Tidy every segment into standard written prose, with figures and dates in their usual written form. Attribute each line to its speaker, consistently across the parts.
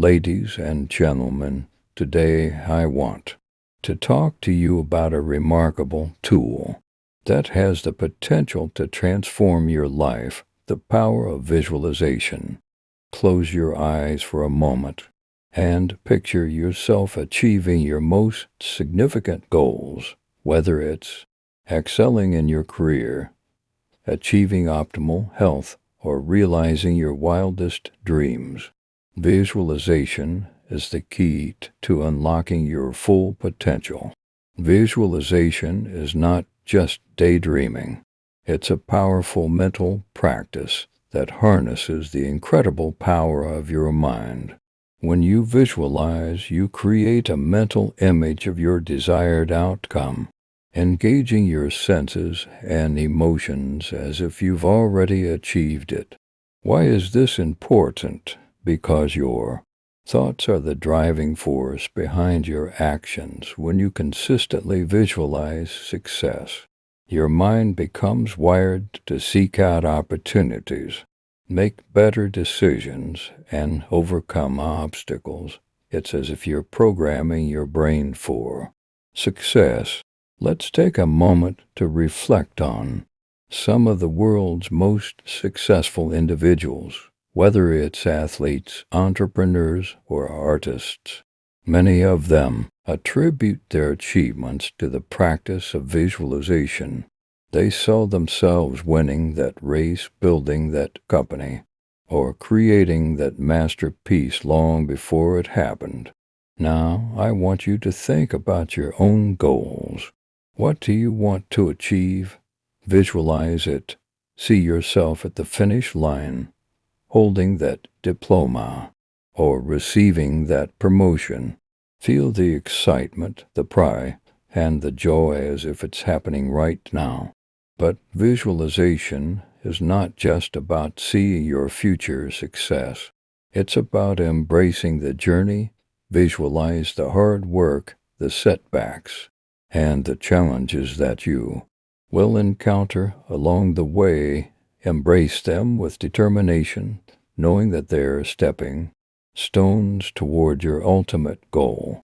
Speaker 1: Ladies and gentlemen, today I want to talk to you about a remarkable tool that has the potential to transform your life, the power of visualization. Close your eyes for a moment and picture yourself achieving your most significant goals, whether it's excelling in your career, achieving optimal health, or realizing your wildest dreams. Visualization is the key to unlocking your full potential. Visualization is not just daydreaming. It's a powerful mental practice that harnesses the incredible power of your mind. When you visualize, you create a mental image of your desired outcome, engaging your senses and emotions as if you've already achieved it. Why is this important? Because your thoughts are the driving force behind your actions. When you consistently visualize success, your mind becomes wired to seek out opportunities, make better decisions, and overcome obstacles. It's as if you're programming your brain for success. Let's take a moment to reflect on some of the world's most successful individuals. Whether it's athletes, entrepreneurs, or artists, many of them attribute their achievements to the practice of visualization. They saw themselves winning that race, building that company, or creating that masterpiece long before it happened. Now, I want you to think about your own goals. What do you want to achieve? Visualize it. See yourself at the finish line, holding that diploma, or receiving that promotion. Feel the excitement, the pride, and the joy as if it's happening right now. But visualization is not just about seeing your future success. It's about embracing the journey. Visualize the hard work, the setbacks, and the challenges that you will encounter along the way. Embrace them with determination, knowing that they're stepping stones toward your ultimate goal.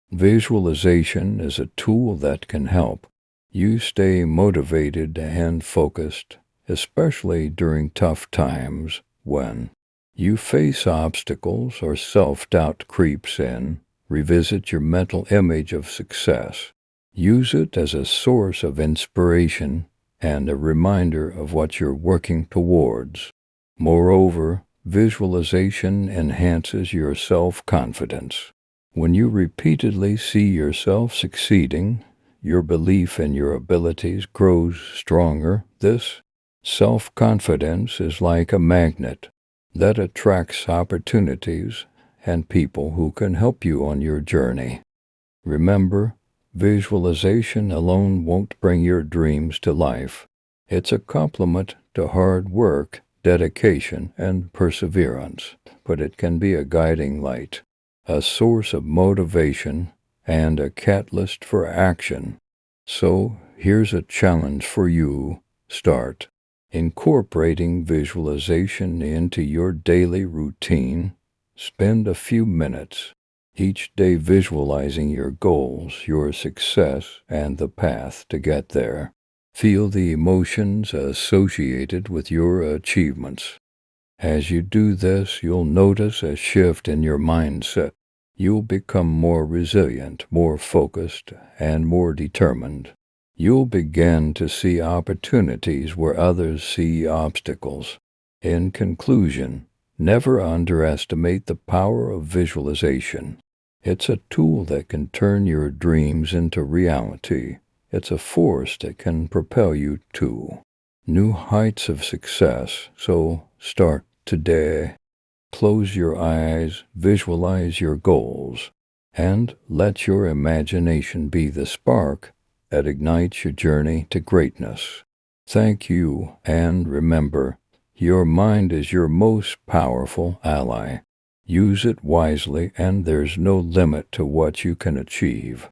Speaker 1: Visualization is a tool that can help you stay motivated and focused, especially during tough times when you face obstacles or self-doubt creeps in. Revisit your mental image of success. Use it as a source of inspiration and a reminder of what you're working towards. Moreover, visualization enhances your self-confidence. When you repeatedly see yourself succeeding, your belief in your abilities grows stronger. This self-confidence is like a magnet that attracts opportunities and people who can help you on your journey. Remember, visualization alone won't bring your dreams to life. It's a complement to hard work, dedication, and perseverance, but it can be a guiding light, a source of motivation, and a catalyst for action. So, here's a challenge for you. Start incorporating visualization into your daily routine. Spend a few minutes each day visualizing your goals, your success, and the path to get there. Feel the emotions associated with your achievements. As you do this, you'll notice a shift in your mindset. You'll become more resilient, more focused, and more determined. You'll begin to see opportunities where others see obstacles. In conclusion, never underestimate the power of visualization. It's a tool that can turn your dreams into reality. It's a force that can propel you to new heights of success. So start today. Close your eyes, visualize your goals, and let your imagination be the spark that ignites your journey to greatness. Thank you, and remember, your mind is your most powerful ally. Use it wisely, and there's no limit to what you can achieve.